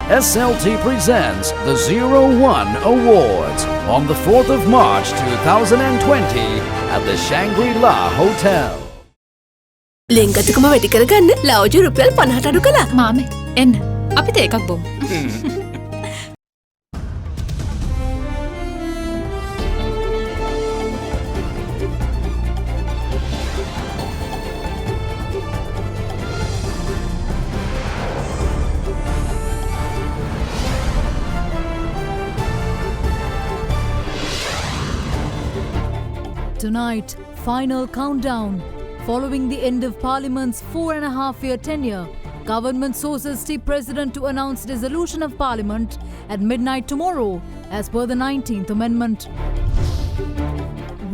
SLT presents the 01 Awards on the 4th of March 2020 at the Shangri-La Hotel. ලෙන්ගතුකම වැඩි කරගන්න ලවජු රුපියල් 50ට අඩු කළා. මාමේ එන්න අපිට එකක් බොමු. Tonight, final countdown. Following the end of Parliament's 4.5-year tenure, government sources tip President to announce dissolution of Parliament at midnight tomorrow, as per the 19th Amendment.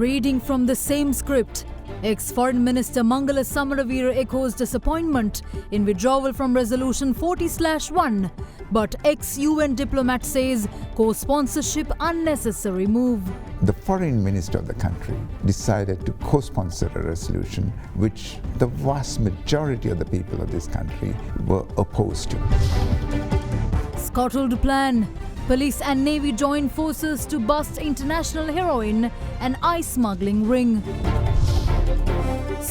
Reading from the same script, ex-Foreign Minister Mangala Samaravira echoes disappointment in withdrawal from Resolution 40/1, but ex-UN diplomat says co-sponsorship unnecessary move. The foreign minister of the country decided to co-sponsor a resolution which the vast majority of the people of this country were opposed to. Scuttled plan. Police and Navy join forces to bust international heroin and ice smuggling ring.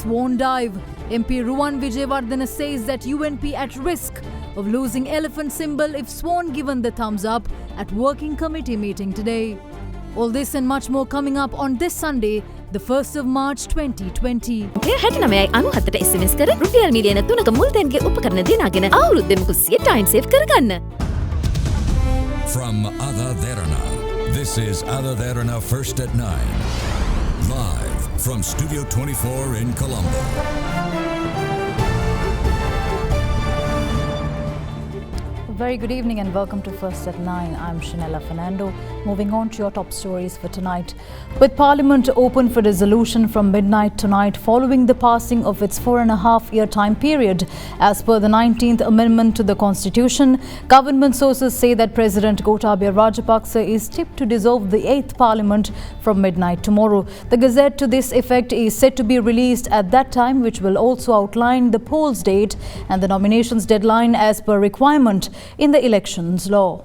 Swan dive. MP Ruwan Vijayawardena says that UNP at risk of losing elephant symbol if Swan given the thumbs up at working committee meeting today. All this and much more coming up on this Sunday, the 1st of March 2020. අනුහතට SMS කර රුපියල් මිලියන 3ක මුල්තැන්ගේ උපකරණ දිනාගෙන අවුරුද්දෙම කුස්සිය time save කරගන්න. From AdaDerana, this is AdaDerana First at 9. Live from Studio 24 in Colombo. Very good evening and welcome to First at 9. I'm Shanella Fernando. Moving on to your top stories for tonight. With Parliament open for dissolution from midnight tonight following the passing of its 4.5-year time period, as per the 19th Amendment to the Constitution, government sources say that President Gotabaya Rajapaksa is tipped to dissolve the 8th Parliament from midnight tomorrow. The Gazette to this effect is set to be released at that time, which will also outline the polls date and the nominations deadline as per requirement in the elections law.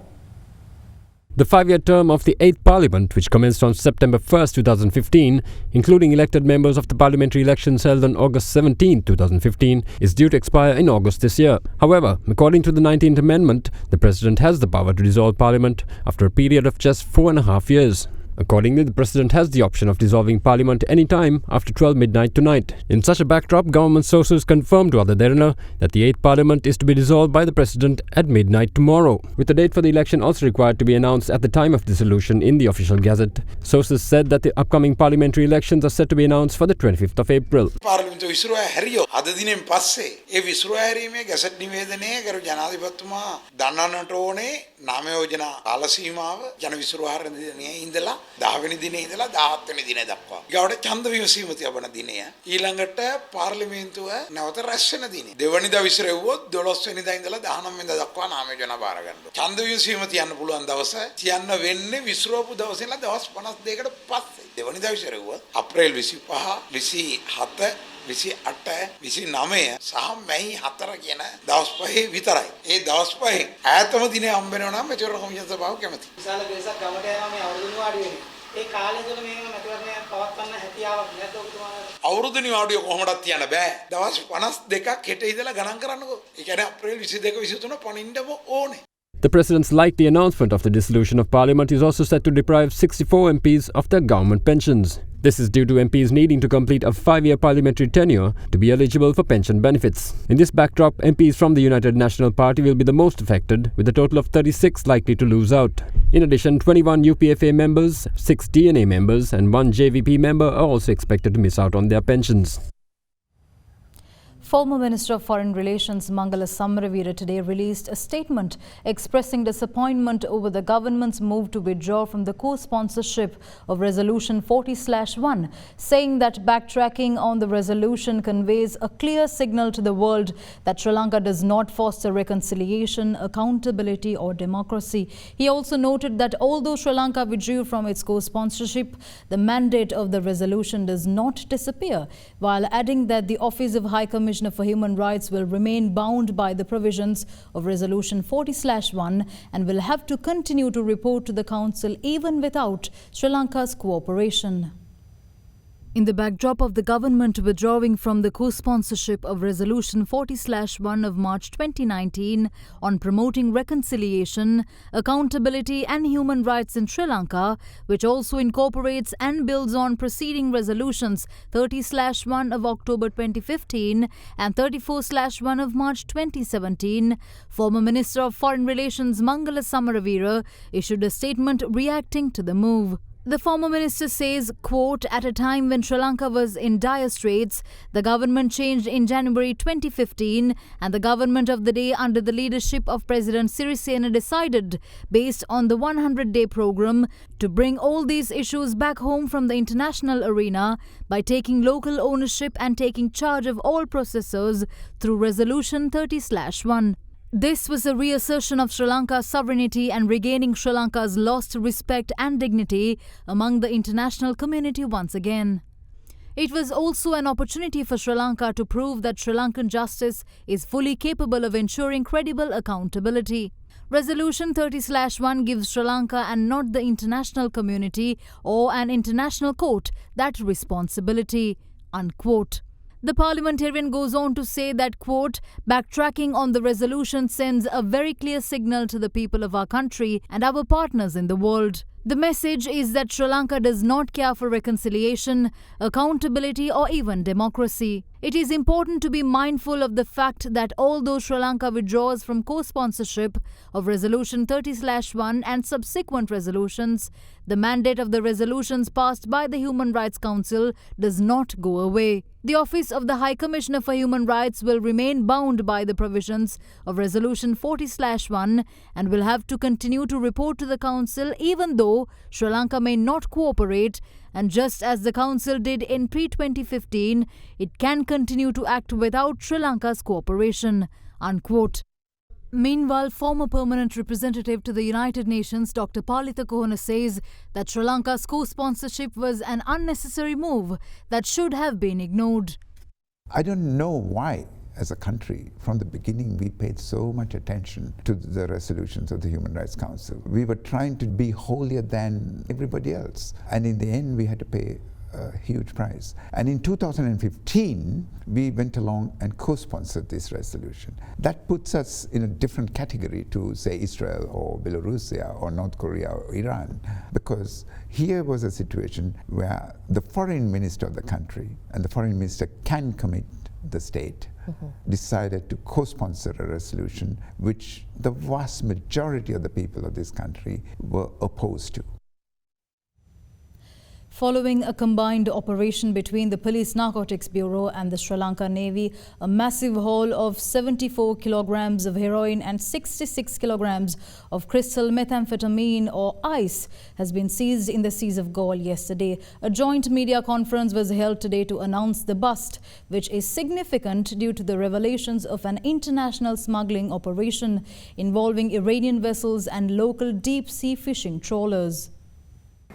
The 5-year term of the 8th Parliament, which commenced on September 1st, 2015, including elected members of the parliamentary elections held on August 17, 2015, is due to expire in August this year. However, according to the 19th Amendment, the President has the power to dissolve Parliament after a period of just 4.5 years. Accordingly, the President has the option of dissolving Parliament any time after 12 midnight tonight. In such a backdrop, government sources confirmed to AdaDerana that the 8th Parliament is to be dissolved by the President at midnight tomorrow, with the date for the election also required to be announced at the time of dissolution in the official gazette. Sources said that the upcoming parliamentary elections are set to be announced for the 25th of April. පාර්ලිමේන්තු විසිරුවා හැරියෝ අද දිනෙන් පස්සේ ඒ විසිරුවා හැරීමේ gazette නිවේදනයේ ගරු ජනාධිපතිතුමා දන්නන්නට ඕනේ නාම යෝජනා කාල සීමාව ජන විසිරුවා හැරෙන්නේ ඉඳලා 10 වෙනි දිනේ ඉඳලා 17 වෙනි දින දක්වා. ඊගොඩ ඡන්ද විමසීම තියබන දිනය. ඊළඟට පාර්ලිමේන්තුව නැවත රැස් වෙන දිනේ. දෙවනිදා විසිරෙව්වොත් 12 වෙනිදා ඉඳලා 19 වෙනිදා දක්වා නාම යෝජනා බාර ගන්නවා. ඡන්ද විමසීම තියන්න පුළුවන් දවස තියන්න වෙන්නේ විසිරවපු දවසේ ඉඳලා දවස් 52කට පස්සේ. දෙවනිදා විසිරෙව්වොත් අප්‍රේල් 25, 27, 28, 29 සහ මැයි 4 කියන දවස් පහේ විතරයි. ඒ දවස් පහේ ඈතම දිනේ හම්බ වෙනවා නම් මෙචොර කොමිෂන් සභාව කැමති. විශාල දේශක් ගමට යනවා මේ අවුරුදු නිවාඩු වෙන්නේ. ඒ කාලය තුළ මේක මැතිවරණයක් පවත්වන්න හැකියාවක් නැද්ද ඔබතුමාට? අවුරුදු නිවාඩුව කොහොමදත් තියන්න බෑ. දවස් 52ක් හෙට ඉඳලා ගණන් කරන්නකෝ. ඒ කියන්නේ අප්‍රේල් 22 23 පණින්නම ඕනේ. The President's likely announcement of the dissolution of Parliament is also set to deprive 64 MPs of their government pensions. This is due to MPs needing to complete a 5-year parliamentary tenure to be eligible for pension benefits. In this backdrop, MPs from the United National Party will be the most affected, with a total of 36 likely to lose out. In addition, 21 UPFA members, 6 DNA members and 1 JVP member are also expected to miss out on their pensions. Former Minister of Foreign Relations Mangala Samaravira today released a statement expressing disappointment over the government's move to withdraw from the co-sponsorship of Resolution 40/1, saying that backtracking on the resolution conveys a clear signal to the world that Sri Lanka does not foster reconciliation, accountability or democracy. He also noted that although Sri Lanka withdrew from its co-sponsorship, the mandate of the resolution does not disappear, while adding that the Office of High Commissioner Commissioner for Human Rights will remain bound by the provisions of Resolution 40/1 and will have to continue to report to the Council even without Sri Lanka's cooperation. In the backdrop of the government withdrawing from the co-sponsorship of Resolution 40/1 of March 2019 on promoting reconciliation, accountability and human rights in Sri Lanka, which also incorporates and builds on preceding resolutions 30/1 of October 2015 and 34/1 of March 2017, former Minister of Foreign Relations Mangala Samaravira issued a statement reacting to the move. The former minister says, quote, at a time when Sri Lanka was in dire straits, the government changed in January 2015 and the government of the day under the leadership of President Sirisena decided, based on the 100-day program, to bring all these issues back home from the international arena by taking local ownership and taking charge of all processors through Resolution 30/1. This was a reassertion of Sri Lanka's sovereignty and regaining Sri Lanka's lost respect and dignity among the international community once again. It was also an opportunity for Sri Lanka to prove that Sri Lankan justice is fully capable of ensuring credible accountability. Resolution 30/1 gives Sri Lanka and not the international community or an international court that responsibility, unquote. The parliamentarian goes on to say that, quote, backtracking on the resolution sends a very clear signal to the people of our country and our partners in the world. The message is that Sri Lanka does not care for reconciliation, accountability or even democracy. It is important to be mindful of the fact that although Sri Lanka withdraws from co-sponsorship of Resolution 30/1 and subsequent resolutions, the mandate of the resolutions passed by the Human Rights Council does not go away. The Office of the High Commissioner for Human Rights will remain bound by the provisions of Resolution 40/1 and will have to continue to report to the Council even though Sri Lanka may not cooperate, and just as the Council did in pre-2015, it can continue to act without Sri Lanka's cooperation, unquote. Meanwhile, former permanent representative to the United Nations Dr. Palitha Kohana says that Sri Lanka's co-sponsorship was an unnecessary move that should have been ignored. I don't know why, as a country, from the beginning we paid so much attention to the resolutions of the Human Rights Council. We were trying to be holier than everybody else, and in the end we had to pay a huge price. And in 2015, we went along and co-sponsored this resolution. That puts us in a different category to, say, Israel or Belarusia or North Korea or Iran, because here was a situation where the foreign minister of the country, and the foreign minister can commit the state, decided to co-sponsor a resolution which the vast majority of the people of this country were opposed to. Following a combined operation between the Police Narcotics Bureau and the Sri Lanka Navy, a massive haul of 74 kilograms of heroin and 66 kilograms of crystal methamphetamine or ice has been seized in the seas of Galle yesterday. A joint media conference was held today to announce the bust, which is significant due to the revelations of an international smuggling operation involving Iranian vessels and local deep-sea fishing trawlers.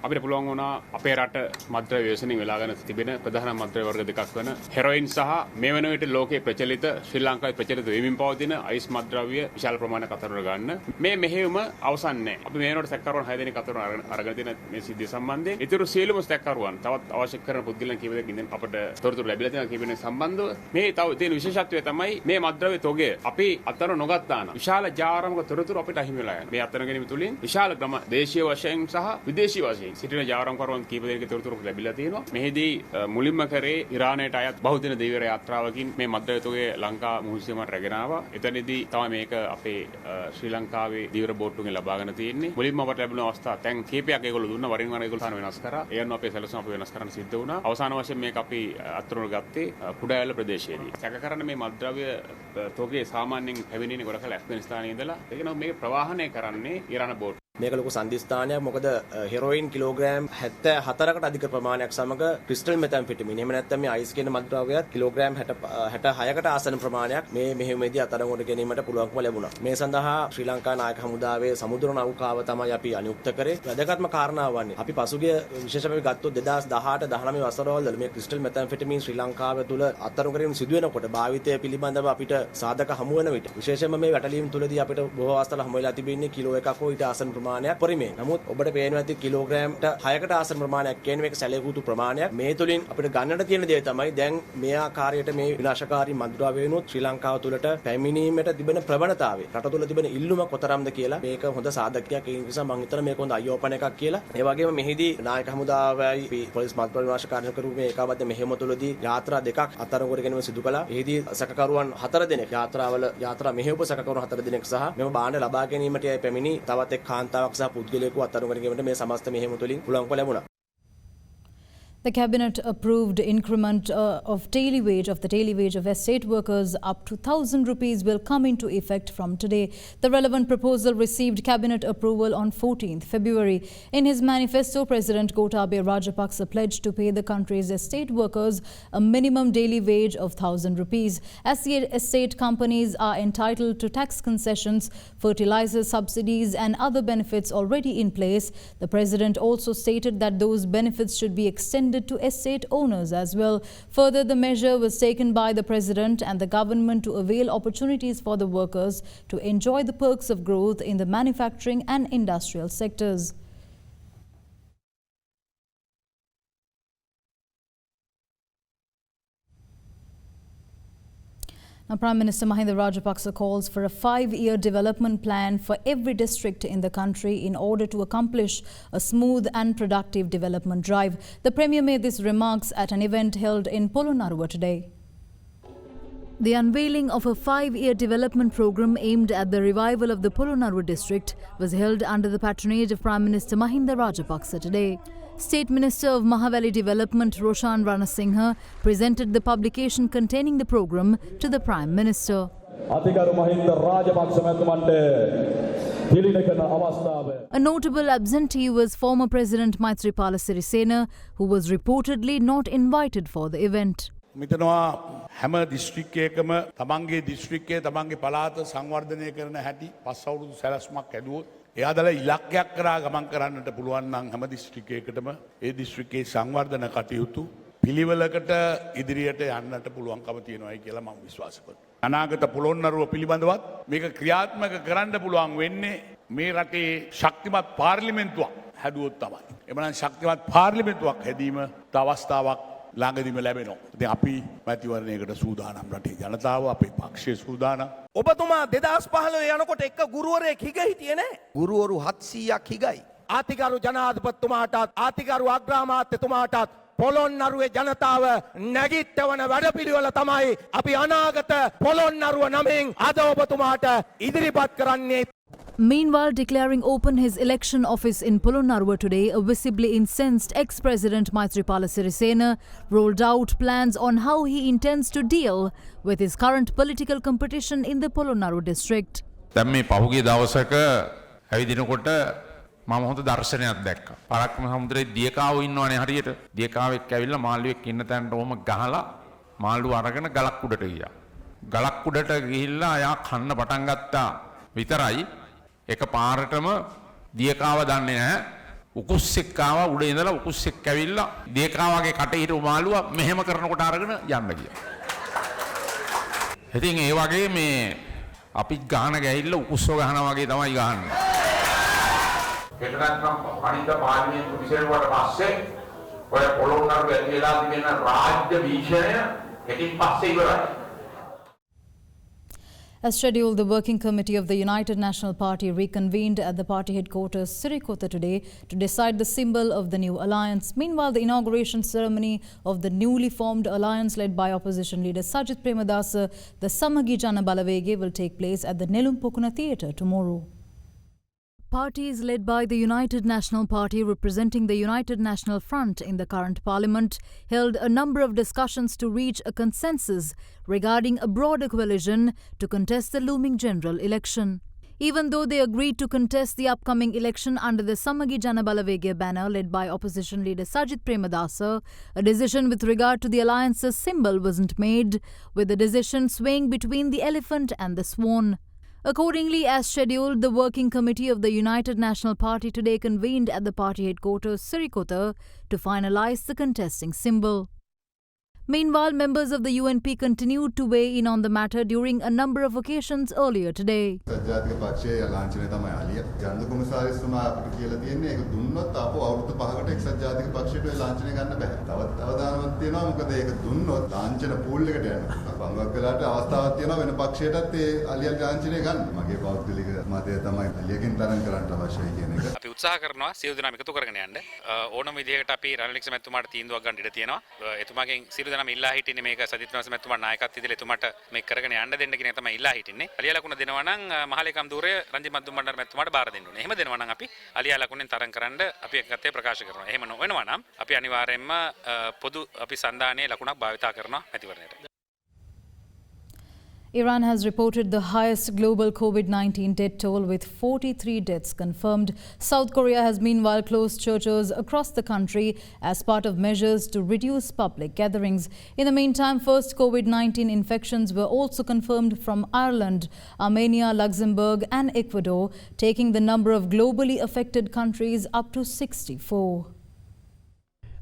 අපිට පුළුවන් වුණා අපේ රට මද්ද්‍රව්‍ය ව්‍යසනයෙන් වෙලාගෙන තිබෙන ප්‍රධාන මද්ද්‍රව්‍ය වර්ග දෙකක් වන හෙරොයින් සහ මේ වන විට ලෝකයේ ප්‍රචලිත ශ්‍රී ලංකාවේ ප්‍රචලිත වෙමින් පවතින අයිස් මද්ද්‍රව්‍ය විශාල ප්‍රමාණයක් අතරට ගන්න මේ මෙහෙයුම අවසන් නැහැ. අපි මේ වෙනකොට සැකකරුවන් 6 දෙනෙක් අතරට අරගෙන තියෙන මේ සිද්ධිය සම්බන්ධයෙන් ඊටු සියලුම සැකකරුවන් තවත් අවශ්‍ය කරන පුද්ගලයන් කීප දෙනෙක් ඉඳන් අපට තොරතුරු ලැබිලා තියෙනවා කීපෙනෙක් සම්බන්ධව මේ තව තියෙන විශේෂත්වය තමයි මේ මද්ද්‍රව්‍ය තොගය අපි අතර නොගත්තා නම් විශාල ජාවාරමක තොරතුරු අපිට අහිමි වෙලා යනවා. මේ අතර ගැනීම තුලින් විශාල දේශීය වශයෙන් සහ විදේශීය වශයෙන් සිටින ජාවාරම්කරුවන් කීප දෙනෙක් තොරතුරු ලැබිලා තියෙනවා. මෙහිදී මුලින්ම කරේ ඉරානයට අයත් බහුදින දීවර යාත්‍රාවකින් මේ මද්ද්‍රව්‍ය තොගය ලංකා මුහුණුසීමට රැගෙන ආවා. එතනදී තමයි මේක අපේ ශ්‍රී ලංකාවේ දීවර බෝට්ටුවෙන් ලබාගෙන තියෙන්නේ. මුලින්ම අපට ලැබුණ අවස්ථා දැන් කීපයක් ඒගොල්ලෝ දුන්නා. වරින් වර ඒගොල්ලෝ තාන වෙනස් කරා. ඒ අනුව අපේ සැලසුම අපි වෙනස් කරන්න සිද්ධ වුණා. අවසාන වශයෙන් මේක අපි අත්අඩංගුවට ගත්තේ කුඩායල ප්‍රදේශයේදී. සැක කරන මේ මද්ද්‍රව්‍ය තොගයේ සාමාන්‍යයෙන් පැමිණෙන්නේ ගොඩකල ඇෆ්ගනිස්තානයේ ඉඳලා. ඒක නම් මේක ප්‍රවාහනය කරන්නේ ඉරාන බෝට්. මේක ලොකු සන්දිස්ථානයක්. මොකද හෙරොයින් කිලෝග්‍රෑම් 74කට අධික ප්‍රමාණයක් සමග ක්‍රිස්ටල් මෙතැම්ෆෙටමින් එහෙම නැත්නම් මේ අයිස් කියන මත්ද්‍රව්‍යයත් කිලෝග්‍රෑම් 66කට ආසන්න ප්‍රමාණයක් මේ මෙහෙයුමේදී අත්අඩංගුවට ගැනීමට පුළුවන්කම ලැබුණා. මේ සඳහා ශ්‍රී ලංකා නායක හමුදාවේ සමුද්‍ර නෞකාව තමයි අපි අනියුක්ත කරේ. වැදගත්ම කාරණාව වන්නේ අපි පසුගිය විශේෂයෙන්ම අපි ගත්තොත් 2018 19 වසරවල මේ ක්‍රිස්ටල් මෙතැම්ෆෙටමින් ශ්‍රී ලංකාව තුළ අත්අඩංගු කිරීම සිදු වෙනකොට භාවිතය පිළිබඳව අපිට සාධක හමු වෙන විට විශේෂයෙන්ම මේ වැටලීම් තුළදී අපිට බොහෝ අවස්ථාවල හමු වෙලා තිබෙන්නේ කිලෝ එකක් හෝ ඊට ආසන්න ප්‍රමාණයක් පරිමේ. නමුත් ඔබට පේනවා ඇති කිලෝග්‍රෑම්ට 6කට ආසන්න ප්‍රමාණයක් කියන්නේ මේක සැලකුතු ප්‍රමාණයක්. මේ තුලින් අපිට ගන්නට තියෙන දේ තමයි දැන් මේ ආකාරයට මේ විනාශකාරී මත්ද්‍රව්‍ය වෙනුත් ශ්‍රී ලංකාව තුළට පැමිණීමට තිබෙන ප්‍රවණතාවය රට තුළ තිබෙන ඉල්ලුම කොතරම්ද කියලා මේක හොඳ සාධකයක්. ඒ නිසා මම හිතනවා මේක හොඳ අයෝපන එකක් කියලා. ඒ වගේම මෙහිදී නායක හමුදාවයි පොලිස් මත්ද්‍රව්‍ය විනාශකාරී කරු මේ ඒකාබද්ධ මෙහෙයුම තුළදී යාත්‍රා දෙකක් අත්අඩංගුවට ගැනීම සිදු කළා. එහිදී සැකකරුවන් 4 දෙනෙක් යාත්‍රා මෙහෙයුප සැකකරුවන් 4 දෙනෙක් සහ මෙම භාණ්ඩ ලබා ගැනීමට පැමිණි තවත් එක් කාන්තාවක් සහ පුද්ගලයෙකු අත්අඩංගුවට ගැනීමට මේ සමස්ත මෙහෙයුම තුළින් පුළුවන්කම ලැබුණා. The cabinet approved increment of the daily wage of estate workers up to 1,000 rupees will come into effect from today. The relevant proposal received cabinet approval on 14th February. In his manifesto, President Gotabaya Rajapaksa pledged to pay the country's estate workers a minimum daily wage of 1,000 rupees. As the estate companies are entitled to tax concessions, fertilizer subsidies and other benefits already in place, the president also stated that those benefits should be extended to estate owners as well. Further, the measure was taken by the president and the government to avail opportunities for the workers to enjoy the perks of growth in the manufacturing and industrial sectors. Now, Prime Minister Mahinda Rajapaksa calls for a 5-year development plan for every district in the country in order to accomplish a smooth and productive development drive. The Premier made these remarks at an event held in Polonnaruwa today. The unveiling of a 5-year development program aimed at the revival of the Polonnaruwa district was held under the patronage of Prime Minister Mahinda Rajapaksa today. State Minister of Mahavali Development Roshan Ranasinghe presented the publication containing the program to the Prime Minister. A notable absentee was former President Maithripala Sirisena, who was reportedly not invited for the event. මිතනවා හැම දිස්ත්‍රික්කයකම තමන්ගේ දිස්ත්‍රික්කයේ තමන්ගේ පළාත සංවර්ධනය කරන හැටි පස් අවුරුදු සැලැස්මක් ඇදුවොත් එයාදලා ඉලක්කයක් කරා ගමන් කරන්නට පුළුවන් නම් හැම දිස්ත්‍රික්කයකටම ඒ දිස්ත්‍රික්කයේ සංවර්ධන කටයුතු පිළිවෙලකට ඉදිරියට යන්නට පුළුවන්කම තියෙනවායි කියලා මම විශ්වාස කරනවා. අනාගත පොළොන්නරුව පිළිබඳවත් මේක ක්‍රියාත්මක කරන්න පුළුවන් වෙන්නේ මේ රටේ ශක්තිමත් පාර්ලිමේන්තුවක් හැදුවොත් තමයි. එමනම් ශක්තිමත් පාර්ලිමේන්තුවක් හැදීම අවස්ථාවක් ළඟදීම ලැබෙනවා. ඉතින් අපි මැතිවරණයකට සූදානම් රටේ ජනතාව අපේ පක්ෂයේ සූදානම්. ඔබතුමා 2015 යනකොට එක ගුරුවරයෙක් හිග හිටියේ නෑ. ගුරුවරු 700ක් හිගයි. ආතිගරු ජනාධිපතිතුමාටත් ආතිගරු අග්‍රාමාත්‍යතුමාටත් පොළොන්නරුවේ ජනතාව නැගිටවන වැඩපිළිවෙල තමයි අපි අනාගත පොළොන්නරුව නමින් අද ඔබතුමාට ඉදිරිපත් කරන්නේ. Meanwhile, declaring open his election office in Polonnaruwa today, a visibly incensed ex-president Maithripala Sirisena rolled out plans on how he intends to deal with his current political competition in the Polonnaruwa district. දැන් මේ පහුගිය දවසක ඇවිදිනකොට මම හොඳ දර්ශනයක් දැක්කා. පරක්කම සමුද්‍රයේ දියකාවෝ ඉන්නවනේ හරියට. දියකාවෙක් ඇවිල්ලා මාළුවෙක් ඉන්න තැනට ඔහම ගහලා මාළුව අරගෙන ගලක් උඩට ගියා. ගලක් උඩට ගිහිල්ලා එයා කන්න පටන් ගත්තා විතරයි එක පාරටම දියකාව දන්නේ නැහැ. උකුස්සෙක් ආවා උඩ ඉඳලා උකුස්සෙක් ඇවිල්ලා දියකාවගේ කට හිටු මාළුවා මෙහෙම කරනකොට අරගෙන යන්න ගියා. ඉතින් ඒ වගේ මේ අපි ගහන ගැහිල්ල උකුස්සෝ ගහනවා වගේ තමයි ගහන්නේ. කෙටරක්නම් පණිත පාර්ලිමේන්තු විසෙරුවට පස්සේ ඔය පොළොන්නරුවේ ඇතිලා තිබෙන රාජ්‍ය භීෂණය එකකින් පස්සේ ඉවරයි. As scheduled, the working committee of the United National Party reconvened at the party headquarters Sirikota today to decide the symbol of the new alliance. Meanwhile, the inauguration ceremony of the newly formed alliance led by opposition leader Sajith Premadasa, the Samagi Jana Balawege, will take place at the Nelumpokuna Theatre tomorrow. Parties led by the United National Party representing the United National Front in the current parliament held a number of discussions to reach a consensus regarding a broader coalition to contest the looming general election. even though they agreed to contest the upcoming election under the Samagi Jana Balavegya banner led by opposition leader Sajith Premadasa. A decision with regard to the alliance's symbol wasn't made, with the decision swaying between the elephant and the swan. Accordingly, as scheduled, the working committee of the United National Party today convened at the party headquarters Sirikota to finalize the contesting symbol. Meanwhile, members of the UNP continued to weigh in on the matter during a number of occasions earlier today. අපි උත්සාහ කරනවා සියලු දෙනාම එකතු කරගෙන යන්න ඕනම විදිහකට අපි රණලික්ෂ මැතිතුමාට තීන්දුවක් ගන්න ඉඩ තියෙනවා එතුමාගෙන් සියලු දෙනාම ඉල්ලා හිටින්නේ මේක සජිත් මැතිතුමා නායකත්වයේ ඉඳලා එතුමාට මේක කරගෙන යන්න දෙන්න කියන එක තමයි ඉල්ලා හිටින්නේ අලියා ලකුණ දෙනවා නම් මහලේකම් ධූරය රංජිත් මද්දුම්බණ්ඩාර මැතිතුමාට බාර දෙන්න ඕනේ එහෙම දෙනවා නම් අපි අලියා ලකුණෙන් තරම් කරන්න අපි එකගත්තේ ප්‍රකාශ කරනවා එහෙම නොවෙනවා නම් අපි අනිවාර්යයෙන්ම පොදු අපි සන්දානයේ ලකුණක් භාවිතා කරනවා මැතිවරණයට Iran has reported the highest global COVID-19 death toll with 43 deaths confirmed. South Korea has meanwhile closed churches across the country as part of measures to reduce public gatherings. In the meantime, first COVID-19 infections were also confirmed from Ireland, Armenia, Luxembourg and Ecuador, taking the number of globally affected countries up to 64.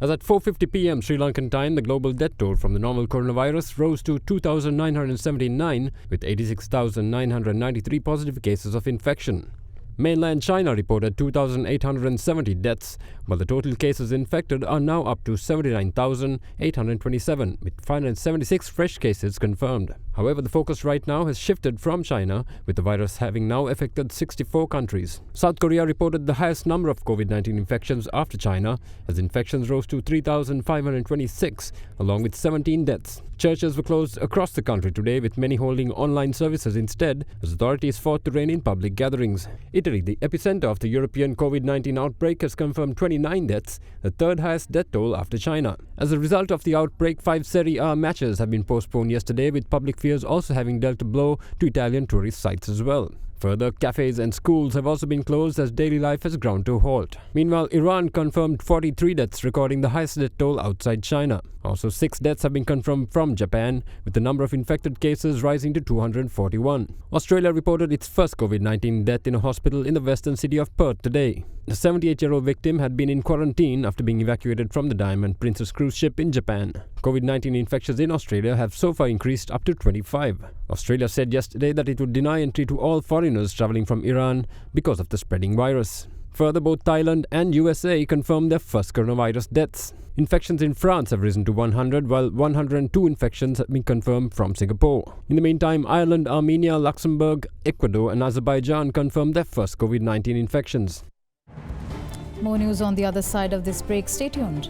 As at 4:50 p.m. Sri Lankan time, the global death toll from the novel coronavirus rose to 2,979 with 86,993 positive cases of infection. Mainland China reported 2,870 deaths, while the total cases infected are now up to 79,827, with 576 fresh cases confirmed. However, the focus right now has shifted from China, with the virus having now affected 64 countries. South Korea reported the highest number of COVID-19 infections after China, as infections rose to 3,526, along with 17 deaths. Churches were closed across the country today, with many holding online services instead, as authorities fought to rein in public gatherings. Italy, the epicenter of the European COVID-19 outbreak, has confirmed 29 deaths, the third highest death toll after China. As a result of the outbreak, 5 Serie A matches have been postponed yesterday, with public fears also having dealt a blow to Italian tourist sites as well. Further, cafes and schools have also been closed as daily life has ground to a halt. Meanwhile, Iran confirmed 43 deaths, recording the highest death toll outside China. Also, 6 deaths have been confirmed from Japan, with the number of infected cases rising to 241. Australia reported its first COVID-19 death in a hospital in the western city of Perth today. The 78-year-old victim had been in quarantine after being evacuated from the Diamond Princess cruise ship in Japan. COVID-19 infections in Australia have so far increased up to 25. Australia said yesterday that it would deny entry to all foreigners travelling from Iran because of the spreading virus. Further, both Thailand and USA confirmed their first coronavirus deaths. Infections in France have risen to 100, while 102 infections have been confirmed from Singapore. In the meantime, Ireland, Armenia, Luxembourg, Ecuador and Azerbaijan confirmed their first COVID-19 infections. More news on the other side of this break. Stay tuned.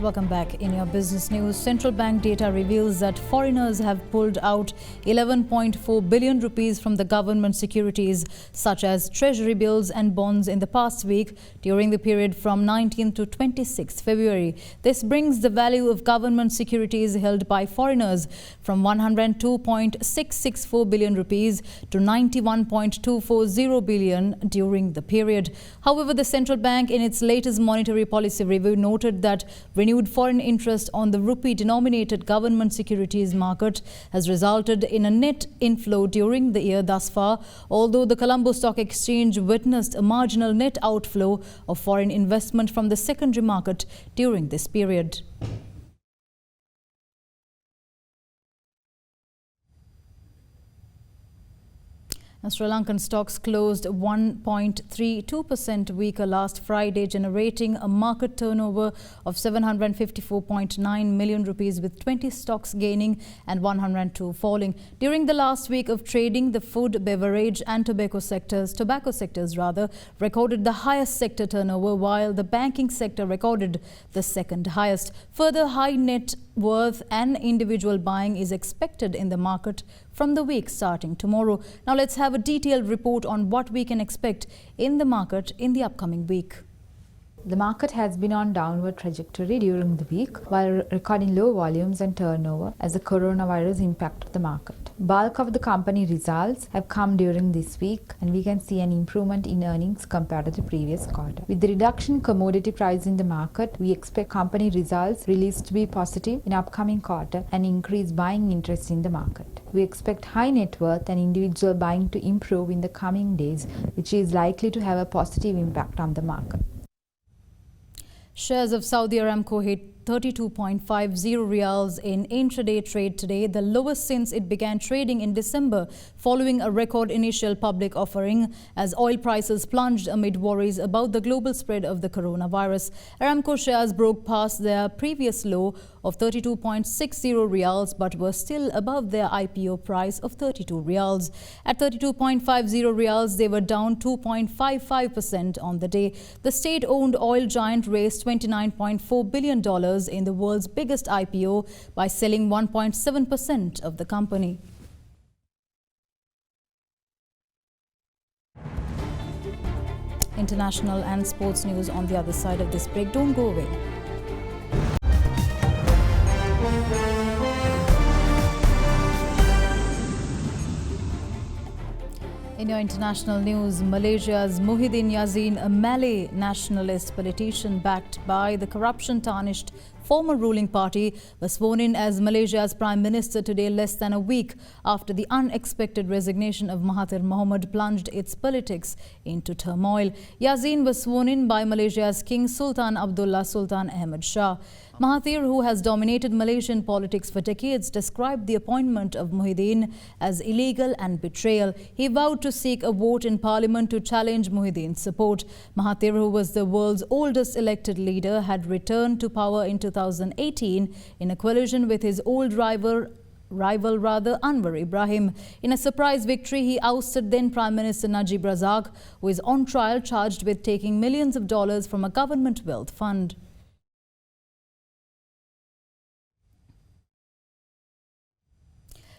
Welcome back. In your business news, central bank data reveals that foreigners have pulled out 11.4 billion rupees from the government securities such as treasury bills and bonds in the past week during the period from 19th to 26th February. This brings the value of government securities held by foreigners from 102.664 billion rupees to 91.240 billion during the period. However, the central bank in its latest monetary policy review noted that renewed foreign interest on the rupee-denominated government securities market has resulted in a net inflow during the year thus far, although the Colombo Stock Exchange witnessed a marginal net outflow of foreign investment from the secondary market during this period. Sri Lankan stocks closed 1.32% weaker last Friday, generating a market turnover of 754.9 million rupees, with 20 stocks gaining and 102 falling. During the last week of trading, the food, beverage and tobacco sectors recorded the highest sector turnover, while the banking sector recorded the second highest. Further, high net worth and individual buying is expected in the market from the week starting tomorrow. Now let's have a detailed report on what we can expect in the market in the upcoming week. The market has been on downward trajectory during the week while recording low volumes and turnover as the coronavirus impacted the market. Bulk of the company results have come during this week and we can see an improvement in earnings compared to the previous quarter. With the reduction in commodity price in the market, we expect company results released to be positive in upcoming quarter and increase buying interest in the market. We expect high net worth and individual buying to improve in the coming days, which is likely to have a positive impact on the market. Shares of Saudi Aramco hit 32.50 riyals in intraday trade today, the lowest since it began trading in December following a record initial public offering as oil prices plunged amid worries about the global spread of the coronavirus. Aramco shares broke past their previous low of 32.60 riyals but were still above their IPO price of 32 riyals. At 32.50 riyals, they were down 2.55% on the day. The state-owned oil giant raised $29.4 billion in the world's biggest IPO by selling 1.7% of the company. International and sports news on the other side of this break. Don't go away. In your international news, Malaysia's Muhyiddin Yassin, a Malay nationalist politician backed by the corruption-tarnished former ruling party, was sworn in as Malaysia's Prime Minister today, less than a week after the unexpected resignation of Mahathir Mohamad plunged its politics into turmoil. Yassin was sworn in by Malaysia's King Sultan Abdullah Sultan Ahmad Shah. Mahathir, who has dominated Malaysian politics for decades, described the appointment of Muhyiddin as illegal and betrayal. He vowed to seek a vote in parliament to challenge Muhyiddin's support. Mahathir, who was the world's oldest elected leader, had returned to power in 2018 in a coalition with his old rival Anwar Ibrahim. In a surprise victory, he ousted then Prime Minister Najib Razak, who is on trial charged with taking millions of dollars from a government wealth fund.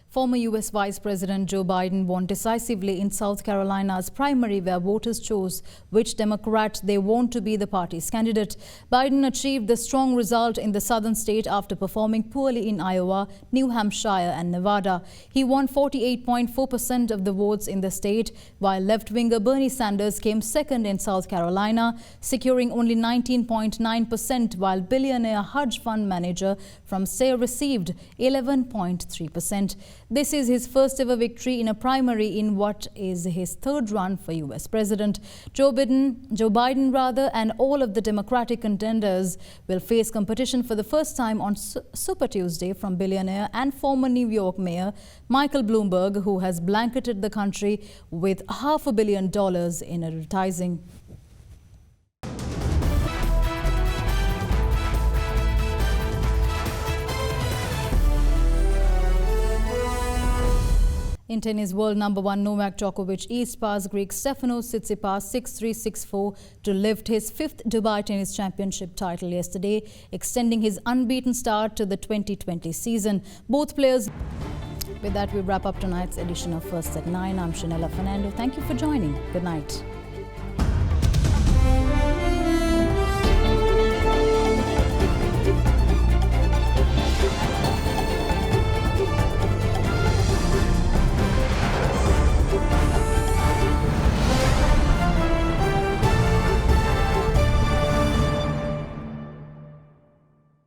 Former U.S. Vice President Joe Biden won decisively in South Carolina's primary, where voters chose which Democrat they want to be the party's candidate. Biden achieved the strong result in the southern state after performing poorly in Iowa, New Hampshire and Nevada. He won 48.4% of the votes in the state, while left-winger Bernie Sanders came second in South Carolina, securing only 19.9%, while billionaire hedge fund manager from Sayre received 11.3%. This is his first ever victory in a primary in what is his third run for U.S. President. Joe Biden, and all of the Democratic contenders will face competition for the first time on Super Tuesday from billionaire and former New York Mayor Michael Bloomberg, who has blanketed the country with $500 million in advertising. In tennis, world number one Novak Djokovic east-passed Greek Stefanos Tsitsipas 6-3, 6-4 to lift his fifth Dubai Tennis Championship title yesterday, extending his unbeaten start to the 2020 season. Both players... With that, we wrap up tonight's edition of First at 9. I'm Shanella Fernando. Thank you for joining. Good night.